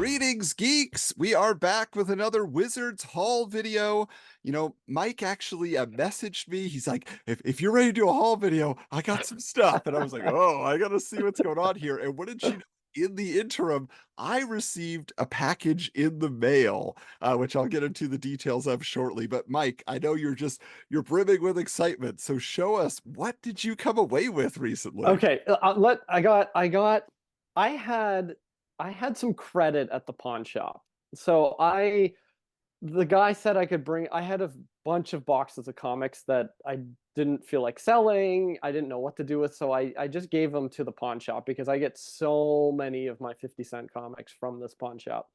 Greetings, geeks! We are back with another Wizards Haul video. Mike actually messaged me. He's like, if you're ready to do a haul video, I got some stuff. And I was like, oh, I gotta see what's going on here. And what did you know? In the interim, I received a package in the mail, which I'll get into the details of shortly. But Mike, I know you're brimming with excitement. So show us, what did you come away with recently? Okay, I had some credit at the pawn shop. So the guy said I could bring I had a bunch of boxes of comics that I didn't feel like selling. I didn't know what to do with, so I just gave them to the pawn shop because I get so many of my 50-cent comics from this pawn shop.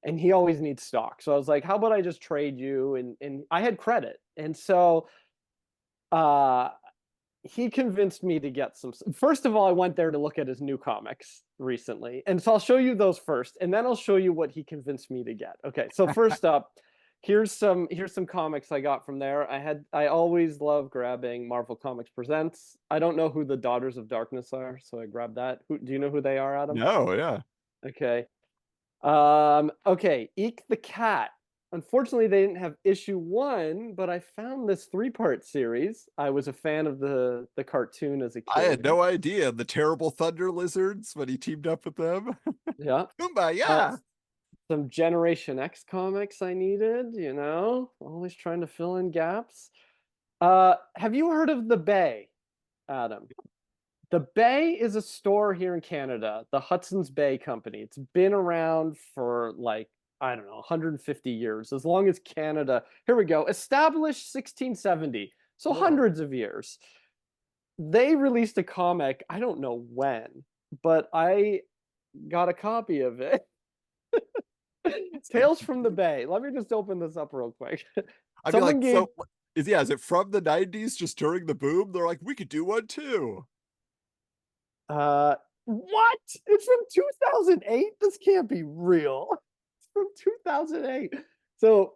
And he always needs stock. So I was like, how about I just trade you? And I had credit. And so uh he convinced me to get some. First of all, I went there to look at his new comics recently, and so I'll show you those first, and then I'll show you what he convinced me to get. Okay, so first up, here's some comics I got from there. I always love grabbing Marvel Comics Presents. I don't know who the Daughters of Darkness are, so I grabbed that. Do you know who they are, Adam? No, yeah. Okay. Okay, Eek the Cat. Unfortunately, they didn't have issue one, but I found this three-part series. I was a fan of the cartoon as a I had kid. no idea. The terrible thunder lizards when he teamed up with them. Yeah. Uh, Kumbaya. some Generation X comics I needed, always trying to fill in gaps. Have you heard of The Bay, Adam? The Bay is a store here in Canada, the Hudson's Bay Company. It's been around for like, I don't know, 150 years, as long as Canada. Here we go. Established 1670, so Whoa. hundreds of years. They released a comic, I don't know when, but I got a copy of it. Tales from the Bay. Let me just open this up real quick. I mean, Someone like, gave so is it from the 90s just during the boom? They're like, we could do one too. uh what? It's from 2008? This can't be real. It's from 2008. So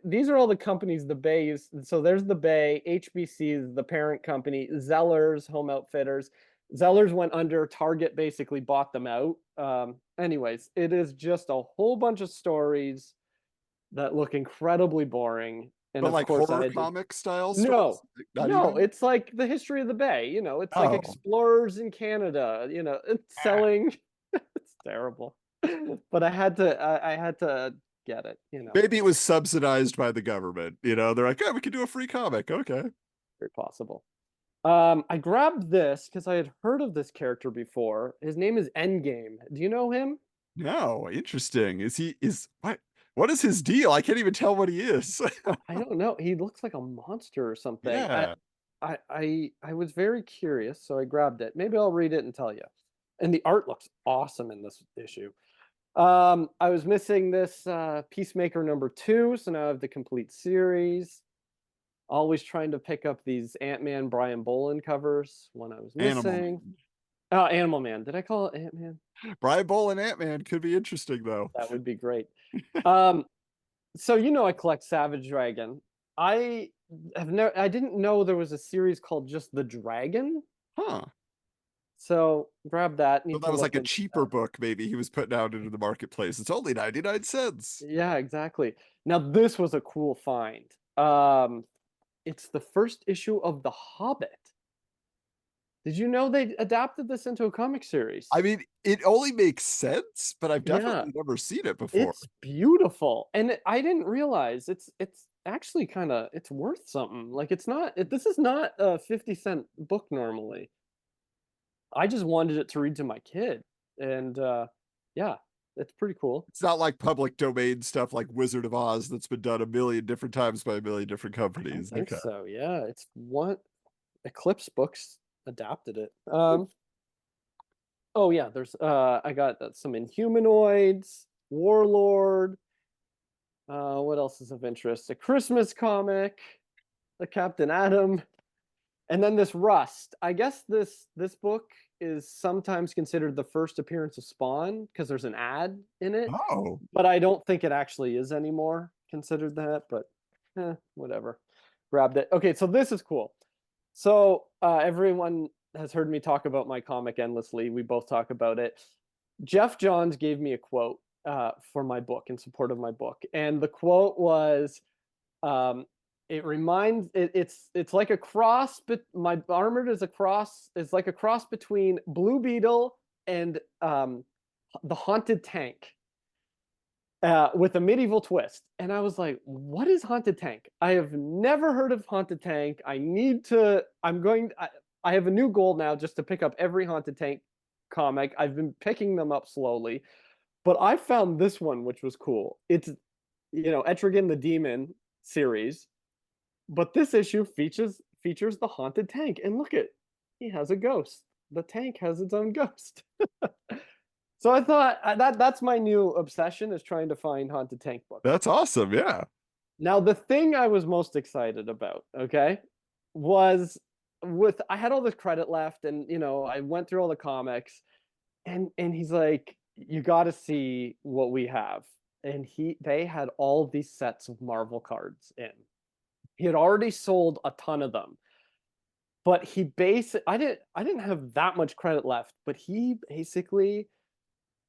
these are all the companies the Bay is. So there's the Bay, HBC is the parent company, Zellers, Home Outfitters. Zellers went under, Target basically bought them out. Anyways, it is just a whole bunch of stories that look incredibly boring. And But of like course, I horror had to. comic style stories? No, Not no, even? it's like the history of the Bay. It's like Oh. explorers in Canada. It's selling. It's terrible, but I had to get it. Maybe it was subsidized by the government. They're like, oh, we can do a free comic. Okay. Very possible. I grabbed this because I had heard of this character before. His name is Endgame. Do you know him? No, interesting. What is his deal? I can't even tell what he is. I don't know. He looks like a monster or something. I Yeah. I I was very curious, so I grabbed it. Maybe I'll read it and tell you. And the art looks awesome in this issue. I was missing this Peacemaker number 2, so now I have the complete series. Always trying to pick up these Ant-Man Brian Bolland covers, one I was Animal missing. Man. Oh, Animal Man. Did I call it Ant-Man? Brian Bull and Ant-Man could be interesting though. That would be great. Um, so I collect Savage Dragon. I didn't know there was a series called just The Dragon. Huh. So grab that. So Need that to was like look a into cheaper that. book maybe he was putting out into the marketplace. It's only 99 cents. Yeah, exactly. Now this was a cool find. It's the first issue of The Hobbit. Did you know they adapted this into a comic series? I mean, it only makes sense, but I've Yeah, definitely never seen it before. it's beautiful, and I didn't realize it's actually kind of it's worth something. Like this is not a 50-cent book normally. I just wanted it to read to my kid, and yeah, it's pretty cool. It's not like public domain stuff like Wizard of Oz that's been done a million different times by a million different I don't companies. think Okay. so. Yeah, it's what Eclipse Books adapted it. Oh yeah, there's I got some Inhumanoids, Warlord. What else is of interest? A Christmas comic, the Captain Atom, and then this Rust. I guess this book is sometimes considered the first appearance of Spawn because there's an ad in it, Oh, but I don't think it actually is anymore considered that. But whatever. Grabbed it. Okay, so this is cool. So everyone has heard me talk about my comic endlessly. We both talk about it. Jeff Johns gave me a quote for my book, in support of my book. And the quote was, um, it's like a cross, but my Armored is a cross, is like a cross between Blue Beetle and the Haunted Tank, with a medieval twist. And I was like, what is Haunted Tank? I have never heard of Haunted Tank. I have a new goal now, just to pick up every Haunted Tank comic. I've been picking them up slowly, but I found this one, which was cool. It's, Etrigan the Demon series, but this issue features the Haunted Tank. And look at, he has a ghost. The tank has its own ghost. So I thought, that's my new obsession, is trying to find Haunted Tank books. That's awesome. Yeah. Now, the thing I was most excited about, okay, was, I had all this credit left, and I went through all the comics, and he's like, you got to see what we have. And they had all these sets of Marvel cards in. He had already sold a ton of them, but I didn't have that much credit left, but he basically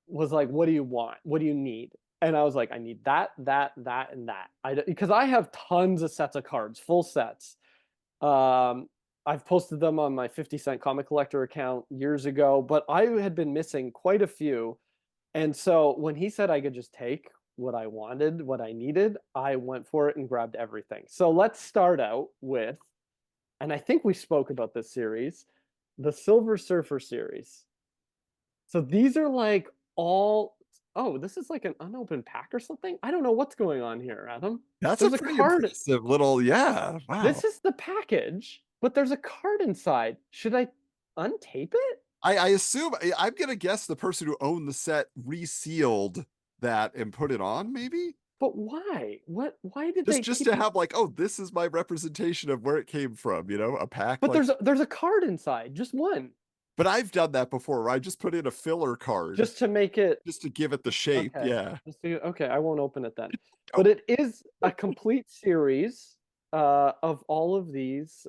was like, what do you want? What do you need? And I was like, I need that, and that. Because I have tons of sets of cards, full sets. I've posted them on my 50 Cent Comic Collector account years ago, but I had been missing quite a few. And so when he said I could just take what I wanted, what I needed, I went for it and grabbed everything. So let's start out with, and I think we spoke about this series, the Silver Surfer series. So these are like oh, this is like an unopened pack or something? I don't know what's going on here, Adam. That's There's a a pretty card. impressive little, yeah. Wow. This is the package, but there's a card inside. Should I untape it? I assume I'm gonna guess the person who owned the set resealed that and put it on, maybe? But why? Why did Just they just keep to it? have like, oh, this is my representation of where it came from, a pack But like. there's a card inside, just one. But I've done that before, where I just put in a filler card Just to make it just to give it the shape. okay. Yeah. Okay, I won't open it then. Oh, But it is a complete series of all of these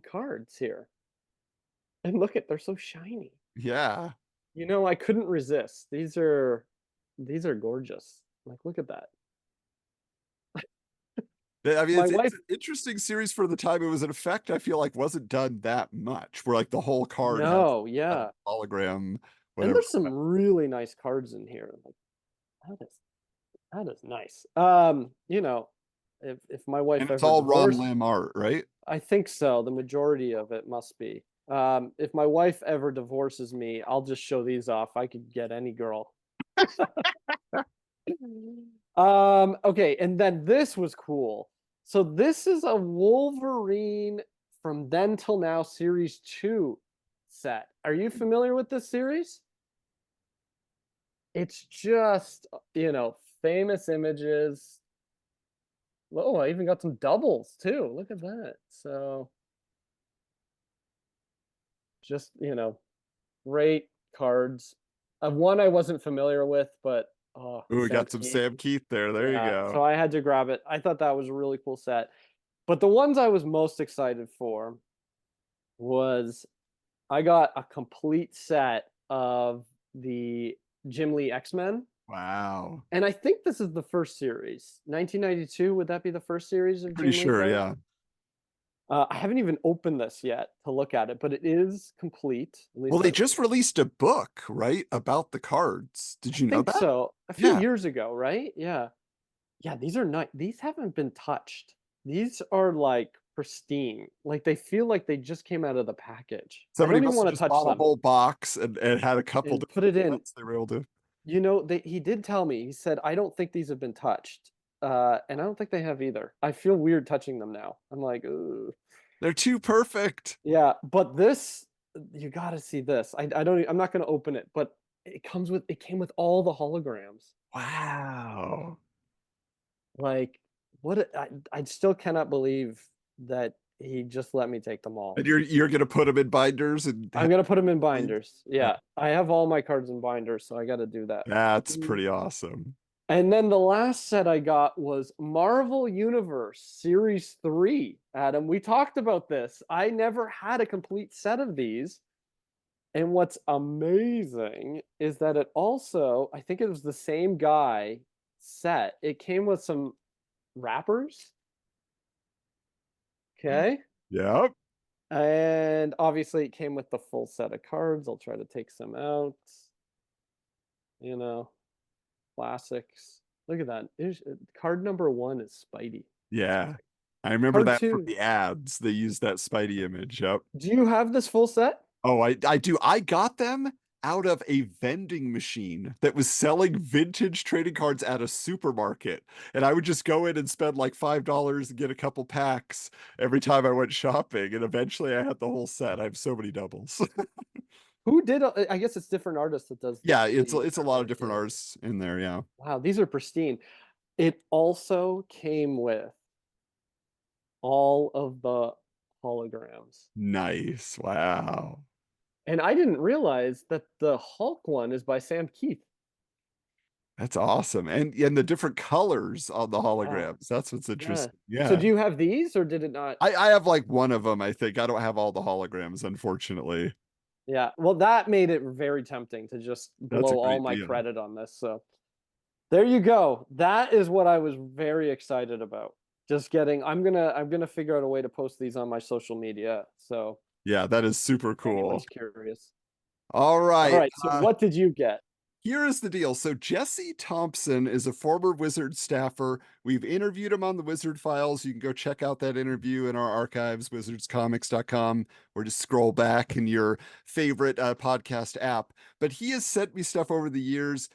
cards here. And look they're so shiny. yeah. I couldn't resist. These are gorgeous. Like, look at that. I mean, My it's wife, an interesting series for the time it was in effect. I feel like wasn't done that much, where like the whole card has no, a yeah. hologram, And whatever. there's some really nice cards in here. Like, that is nice. If my wife And it's ever all Ron divorced, Lim art, right? I think so. The majority of it must be. If my wife ever divorces me, I'll just show these off. I could get any girl. Okay, and then this was cool. So this is a Wolverine from Then Till Now Series 2 set. Are you familiar with this series? It's just, famous images. Oh, I even got some doubles too. Look at that. So just, great cards. One I wasn't familiar with, but Ooh, we Sam got some Keith. Sam Keith there. There you Yeah, go. so I had to grab it. I thought that was a really cool set. But the ones I was most excited for was, I got a complete set of the Jim Lee X-Men. Wow. And I think this is the first series. 1992, would that be the first series of Pretty Jim Lee? sure, Right? yeah. I haven't even opened this yet to look at it, but it is complete. At least Well, they just released a book, right, about the cards. Did you I know think that? so. A few Yeah. years ago, right? Yeah. Yeah, these are not, these haven't been touched. These are like pristine. Like, they feel like they just came out of the package. I Somebody don't even must have want to just touch bought a them whole box and had a couple and put different it in. sets they were able to. He did tell me, he said, I don't think these have been touched. And I don't think they have either. I feel weird touching them now. I'm like, ooh. They're too perfect. Yeah, but this, you got to see this. I'm not going to open it, but it came with all the holograms. Wow. Like, I still cannot believe that he just let me take them all. And you're gonna put them in binders and I'm gonna put them in binders. Yeah. Yeah, I have all my cards in binders, so I got to do that. That's pretty awesome. And then the last set I got was Marvel Universe Series 3. Adam, we talked about this. I never had a complete set of these. And what's amazing is that it also, I think it was the same guy set. It came with some wrappers. Okay. Yep. And obviously it came with the full set of cards. I'll try to take some out. You know, classics. Look at that. Card number one is Spidey. That's Yeah. great. I remember Card that from two. the ads. They used that Spidey image. Yep. Do you have this full set? Oh, I do. I got them out of a vending machine that was selling vintage trading cards at a supermarket. And I would just go in and spend like $5 and get a couple packs every time I went shopping. And eventually I had the whole set. I have so many doubles. Who did? I guess it's different artists that does Yeah, the it's a lot of artwork. different Yeah. artists in there. Yeah. Wow, these are pristine. It also came with all of the holograms. Nice. Wow. And I didn't realize that the Hulk one is by Sam Keith. That's awesome. And the different colors on the Wow. holograms. That's what's Yeah. interesting. So Yeah. do you have these or did it not? I have like one of them, I think. I don't have all the holograms, unfortunately. Yeah. Well, that made it very tempting to just That's a blow all great my deal. credit on this. So there you go. That is what I was very excited about. Just getting I'm gonna figure out a way to post these on my social media. So Yeah, that is super if anyone's cool. curious. All All right. right. So what did you get? Here is the deal. So Jesse Thompson is a former Wizard staffer. We've interviewed him on the Wizard Files. You can go check out that interview in our archives, wizardscomics.com, or just scroll back in your favorite podcast app. But he has sent me stuff over the years.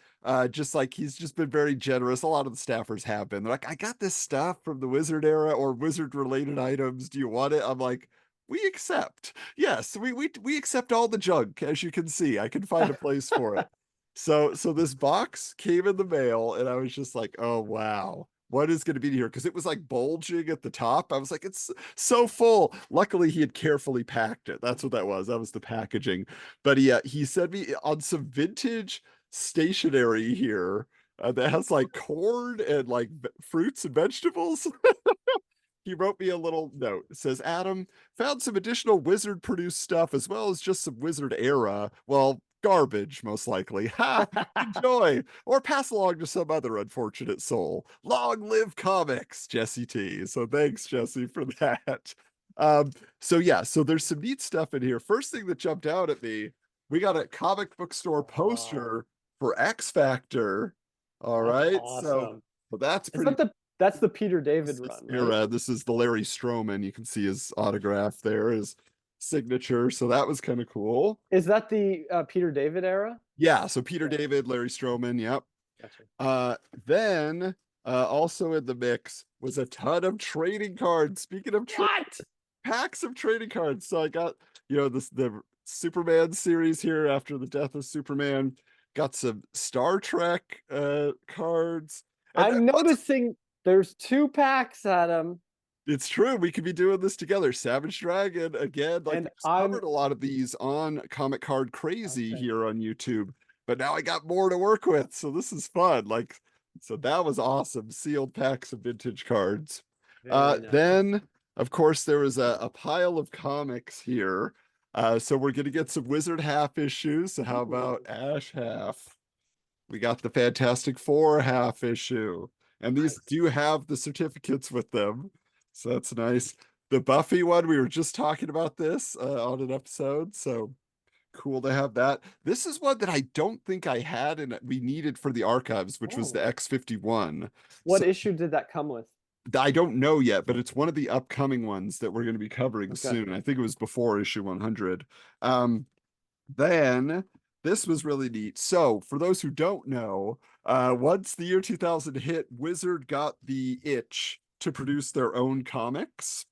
Just like he's just been very generous. A lot of the staffers have been. They're like, I got this stuff from the Wizard era or Wizard related items. Do you want it? I'm like, we accept. Yes, we accept all the junk, as you can see. I can find a place for it. So this box came in the mail, and I was just like, oh wow, what is going to be here? Because it was like bulging at the top. I was like, it's so full. Luckily, he had carefully packed it. That's what that was. That was the packaging. But he sent me on some vintage stationery here that has like corn and like fruits and vegetables. He wrote me a little note. It says, Adam, found some additional wizard produced stuff as well as just some wizard era. Well, garbage, most likely. Ha! Enjoy or pass along to some other unfortunate soul. Long live comics, Jesse T. So thanks, Jesse, for that. So yeah, so there's some neat stuff in here. First thing that jumped out at me, we got a comic book store Wow. poster for X Factor. All That's right, awesome. so that's Is pretty. that's the Peter David run, right? This is the Larry Stroman. You can see his autograph there, his signature. So that was kind of cool. Is that the Peter David era? Yeah. So Peter Okay. David, Larry Stroman. Yep. Gotcha. Then also in the mix was a ton of trading cards. Speaking of What? packs of trading cards. So I got, the Superman series here after the death of Superman. Got some Star Trek cards. And I'm noticing there's 2 packs, Adam. it's true. We could be doing this together. Savage Dragon again. Like And we've I'm covered a lot of these on Comic Card Crazy okay. here on YouTube, but now I got more to work with. So this is fun. Like, so that was awesome. Sealed packs of vintage cards. Very nice. Then of course there was a pile of comics here. So we're gonna get some Wizard half issues. So how about Ash half? We got the Fantastic Four half issue. And these Nice. do have the certificates with them. So that's nice. The Buffy one, we were just talking about this on an episode. So cool to have that. This is one that I don't think I had and we needed for the archives, which was the Oh. X51. What So issue did that come with? I don't know yet, but it's one of the upcoming ones that we're going to be covering Okay. soon. I think it was before issue 100. Then this was really neat. So for those who don't know, once the year 2000 hit, Wizard got the itch to produce their own comics,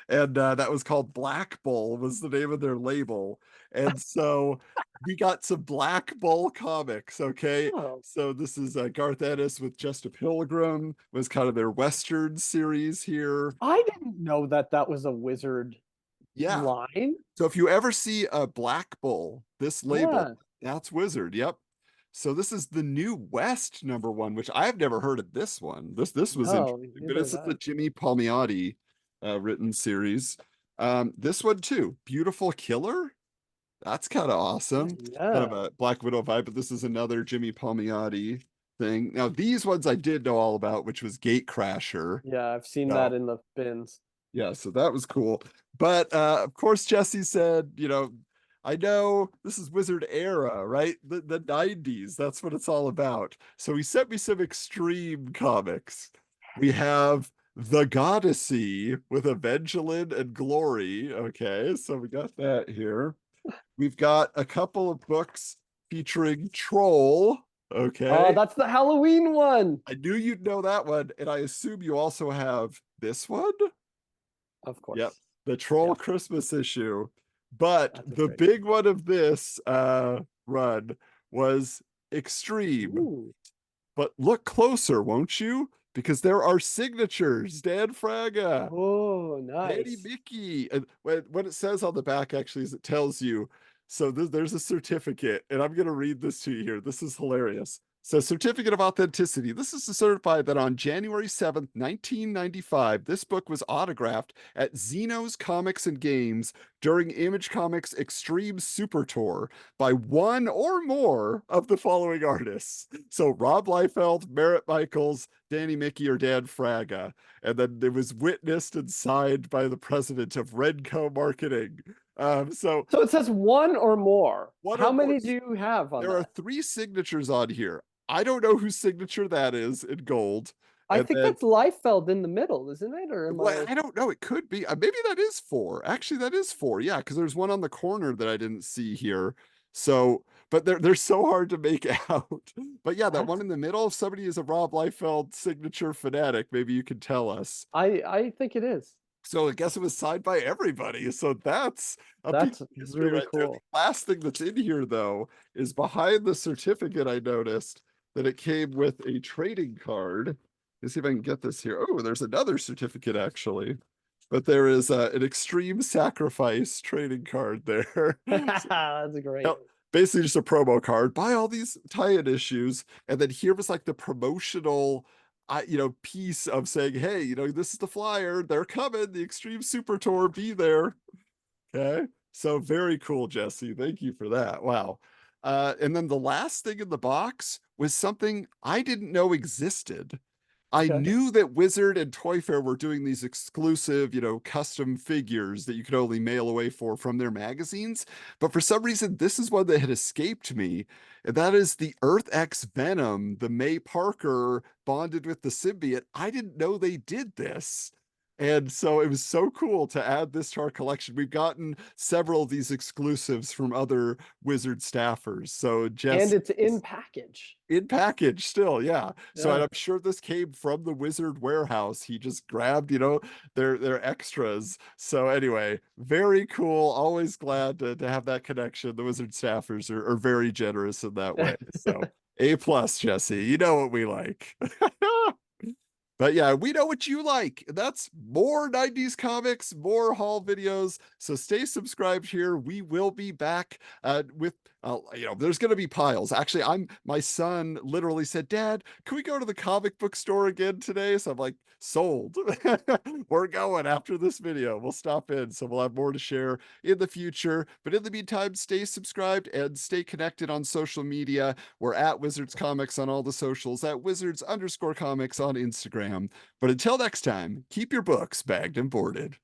and that was called Black Bull was the name of their label. And so we got some Black Bull comics. Okay, Oh, so this is Garth Ennis with Just a Pilgrim was kind of their Western series here. I didn't know that that was a Wizard Yeah. line. So if you ever see a Black Bull, this label, Yeah. that's Wizard. Yep. So this is the New West #1, which I've never heard of this one. This was No, interesting, but neither this is have the I. Jimmy Palmiotti written series. This one too, Beautiful Killer. That's kind of awesome. Kind of Yeah. a Black Widow vibe, but this is another Jimmy Palmiotti thing. Now, these ones I did know all about, which was Gatecrasher. Yeah, I've seen that So, in the bins. yeah, so that was cool. But of course, Jesse said, I know this is Wizard era, right? The 90s, that's what it's all about. So he sent me some extreme comics. We have The Goddessy with Evangeline and Glory. Okay, so we got that here. We've got a couple of books featuring Troll. Oh, Okay. that's the Halloween one. I knew you'd know that one, and I assume you also have this one. Of Yep, course. the Troll Yeah, Christmas issue. But that's a the great one. big one of this run was Extreme. Ooh. But look closer, won't you? Because there are signatures. Dan Fraga, Oh, Danny nice. Mickey. And what it says on the back actually is it tells you. So there's a certificate, and I'm going to read this to you here. This is hilarious. So, certificate of authenticity. This is to certify that on January 7th, 1995, this book was autographed at Xeno's Comics and Games during Image Comics Extreme Super Tour by one or more of the following artists. So, Rob Liefeld, Merritt Michaels, Danny Mickey, or Dan Fraga. And then it was witnessed and signed by the president of Redco Marketing. So So it says one or more. one How or more. many do you have on There are that? 3 signatures on here. I don't know whose signature that is in gold. I And think then, that's Liefeld in the middle, isn't it? Or am well, I? I don't know. It could be. Maybe that is 4. Actually, that is 4. Yeah, because there's one on the corner that I didn't see here. So, but they're so hard to make out. But yeah, that That's one in the middle, if somebody is a Rob Liefeld signature fanatic, maybe you can tell us. I think it is. So I guess it was signed by everybody. So that's a piece That's of history really right there. The cool. last thing that's in here, though, is behind the certificate. I noticed that it came with a trading card. Let's see if I can get this here. Oh, there's another certificate actually, but there is an extreme sacrifice trading card there. So, That's yeah, great. basically just a promo card. Buy all these tie-in issues, and then here was like the promotional piece of saying, hey, this is the flyer. They're coming. The Extreme Super Tour, be there. Okay. So very cool, Jesse. Thank you for that. Wow. And then the last thing in the box was something I didn't know existed. I Okay. knew that Wizard and Toy Fair were doing these exclusive, custom figures that you could only mail away from their magazines. But for some reason, this is one that had escaped me. And that is the Earth X Venom, the May Parker bonded with the symbiote. I didn't know they did this. And so it was so cool to add this to our collection. We've gotten several of these exclusives from other Wizard staffers. So And Jess, it's in package. in package still, yeah. So Yeah. I'm sure this came from the Wizard warehouse. He just grabbed, their extras. So anyway, very cool. Always glad to have that connection. The Wizard staffers are very generous in that way. So A+, Jesse. You know what we like. But yeah, we know what you like. That's more 90s comics, more haul videos. So stay subscribed here. We will be back with, there's going to be piles. Actually, my son literally said, Dad, can we go to the comic book store again today? So I'm like, sold. We're going after this video. We'll stop in. So we'll have more to share in the future. But in the meantime, stay subscribed and stay connected on social media. We're at Wizards Comics on all the socials, at Wizards_Comics on Instagram. But until next time, keep your books bagged and boarded.